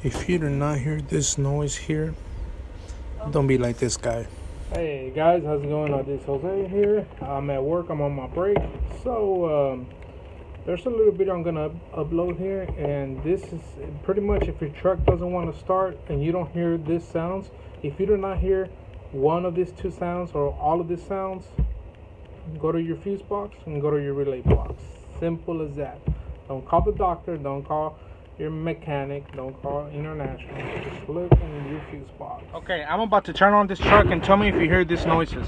If you do not hear this noise here, don't be like this guy. Hey guys, how's it going? This is Jose here. I'm at work, I'm on my break. So, there's a little bit I'm gonna upload here, and this is pretty much if your truck doesn't want to start and you don't hear these sounds. If you do not hear one of these two sounds or all of these sounds, go to your fuse box and go to your relay box. Simple as that. Don't call the doctor, don't call your mechanic, don't call international. Just look in your fuse box. Okay, I'm about to turn on this truck and tell me if you hear these noises.